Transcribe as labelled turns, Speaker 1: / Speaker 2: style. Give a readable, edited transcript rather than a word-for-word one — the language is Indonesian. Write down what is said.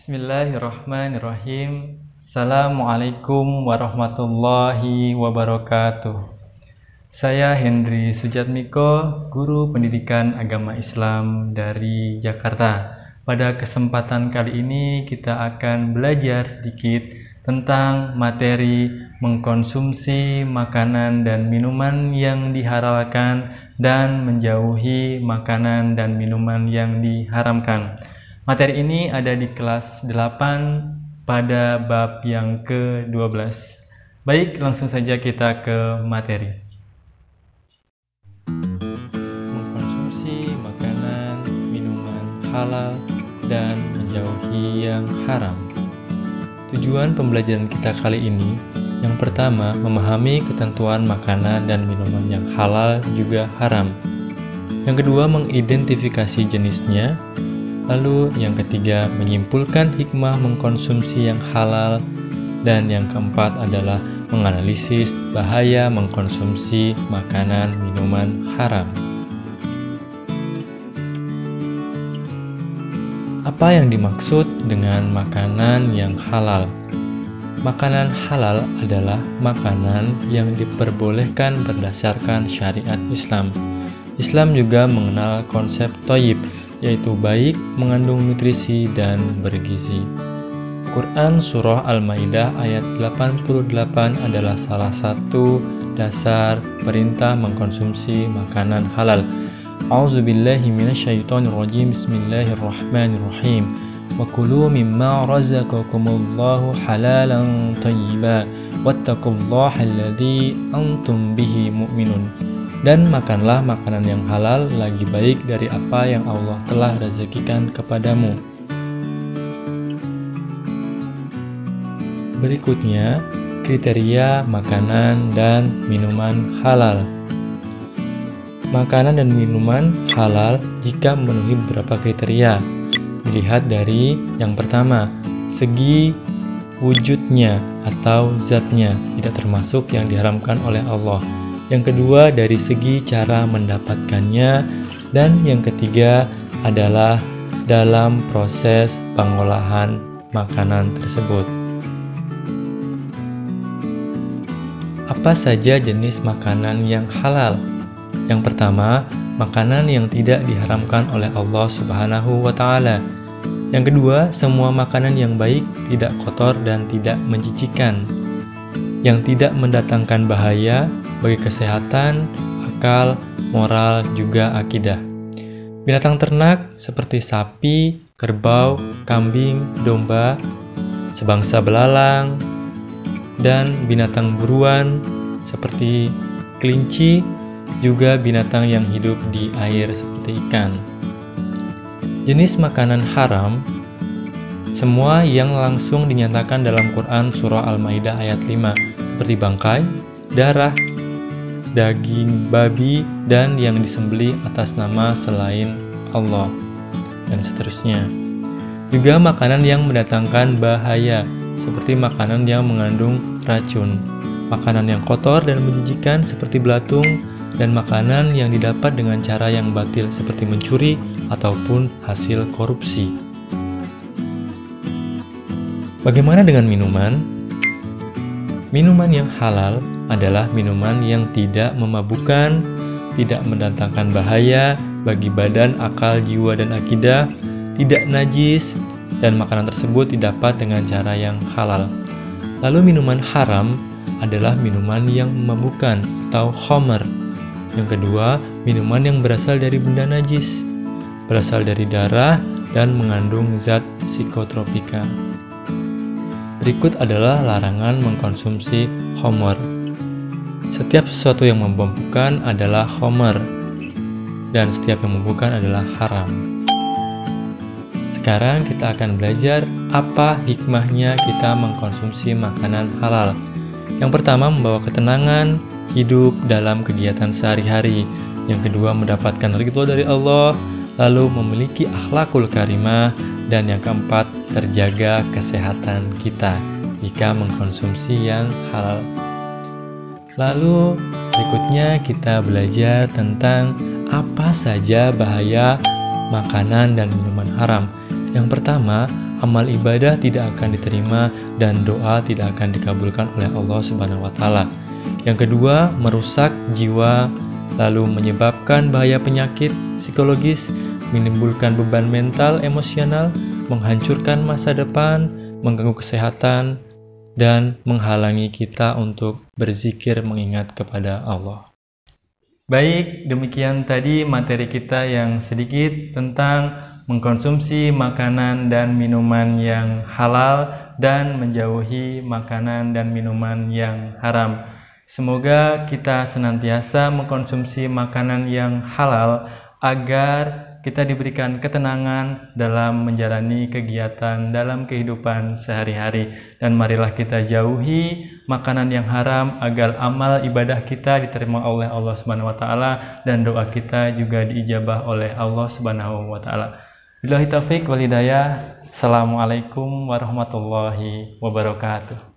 Speaker 1: Bismillahirrahmanirrahim. Assalamualaikum warahmatullahi wabarakatuh. Saya Hendri Sujatmiko, guru pendidikan agama Islam dari Jakarta. Pada kesempatan kali ini kita akan belajar sedikit tentang materi mengkonsumsi makanan dan minuman yang dihalalkan dan menjauhi makanan dan minuman yang diharamkan. Materi ini ada di kelas 8 pada bab yang ke-12. Baik, langsung saja kita ke materi. Mengkonsumsi makanan, minuman halal, dan menjauhi yang haram. Tujuan pembelajaran kita kali ini, yang pertama, memahami ketentuan makanan dan minuman yang halal juga haram. Yang kedua, mengidentifikasi jenisnya. Lalu yang ketiga, menyimpulkan hikmah mengkonsumsi yang halal. Dan yang keempat adalah menganalisis bahaya mengkonsumsi makanan minuman haram. Apa yang dimaksud dengan makanan yang halal? Makanan halal adalah makanan yang diperbolehkan berdasarkan syariat Islam. Islam juga mengenal konsep thayyib, yaitu baik, mengandung nutrisi, dan bergizi. Quran Surah Al-Maidah ayat 88 adalah salah satu dasar perintah mengkonsumsi makanan halal. A'udzubillahi minasyaitonirrajim. Bismillahirrahmanirrahim. Wa kulu mimma razaqakumullahu halalan thayyiban wattaqullaha alladzi antum bihi mu'minun. Dan makanlah makanan yang halal lagi baik dari apa yang Allah telah rezekikan kepadamu. Berikutnya, kriteria makanan dan minuman halal. Makanan dan minuman halal jika memenuhi beberapa kriteria. Dilihat dari yang pertama, segi wujudnya atau zatnya tidak termasuk yang diharamkan oleh Allah. Yang kedua, dari segi cara mendapatkannya. Dan yang ketiga adalah dalam proses pengolahan makanan tersebut. Apa saja jenis makanan yang halal? Yang pertama, makanan yang tidak diharamkan oleh Allah Subhanahu wa Ta'ala. Yang kedua, semua makanan yang baik, tidak kotor dan tidak menjijikkan, yang tidak mendatangkan bahaya bagi kesehatan, akal, moral, juga akidah. Binatang ternak seperti sapi, kerbau, kambing, domba, sebangsa belalang, dan binatang buruan seperti kelinci, juga binatang yang hidup di air seperti ikan. Jenis makanan haram, semua yang langsung dinyatakan dalam Quran Surah Al-Maidah ayat 5, seperti bangkai, darah, daging babi, dan yang disembelih atas nama selain Allah, dan seterusnya. Juga makanan yang mendatangkan bahaya, seperti makanan yang mengandung racun, makanan yang kotor dan menjijikan seperti belatung, dan makanan yang didapat dengan cara yang batil seperti mencuri ataupun hasil korupsi. Bagaimana dengan minuman? Minuman yang halal adalah minuman yang tidak memabukkan, tidak mendatangkan bahaya bagi badan, akal, jiwa, dan akidah, tidak najis, dan makanan tersebut didapat dengan cara yang halal. Lalu minuman haram adalah minuman yang memabukkan atau khamar. Yang kedua, minuman yang berasal dari benda najis, berasal dari darah, dan mengandung zat psikotropika. Berikut adalah larangan mengkonsumsi khamar. Setiap sesuatu yang memabukkan adalah khamar, dan setiap yang memabukkan adalah haram. Sekarang kita akan belajar apa hikmahnya kita mengkonsumsi makanan halal. Yang pertama, membawa ketenangan hidup dalam kegiatan sehari-hari. Yang kedua, mendapatkan ridho dari Allah, lalu memiliki akhlakul karimah. Dan yang keempat, terjaga kesehatan kita jika mengkonsumsi yang halal. Lalu berikutnya kita belajar tentang apa saja bahaya makanan dan minuman haram. Yang pertama, amal ibadah tidak akan diterima dan doa tidak akan dikabulkan oleh Allah Subhanahu wa taala. Yang kedua, merusak jiwa, lalu menyebabkan bahaya penyakit psikologis, menimbulkan beban mental, emosional, menghancurkan masa depan, mengganggu kesehatan, dan menghalangi kita untuk berzikir mengingat kepada Allah. Baik, demikian tadi materi kita yang sedikit tentang mengkonsumsi makanan dan minuman yang halal dan menjauhi makanan dan minuman yang haram. Semoga kita senantiasa mengkonsumsi makanan yang halal agar kita diberikan ketenangan dalam menjalani kegiatan dalam kehidupan sehari-hari. Dan marilah kita jauhi makanan yang haram agar amal ibadah kita diterima oleh Allah Subhanahu wa taala dan doa kita juga diijabah oleh Allah Subhanahu wa taala. Billahi taufiq wal hidayah. Assalamualaikum warahmatullahi wabarakatuh.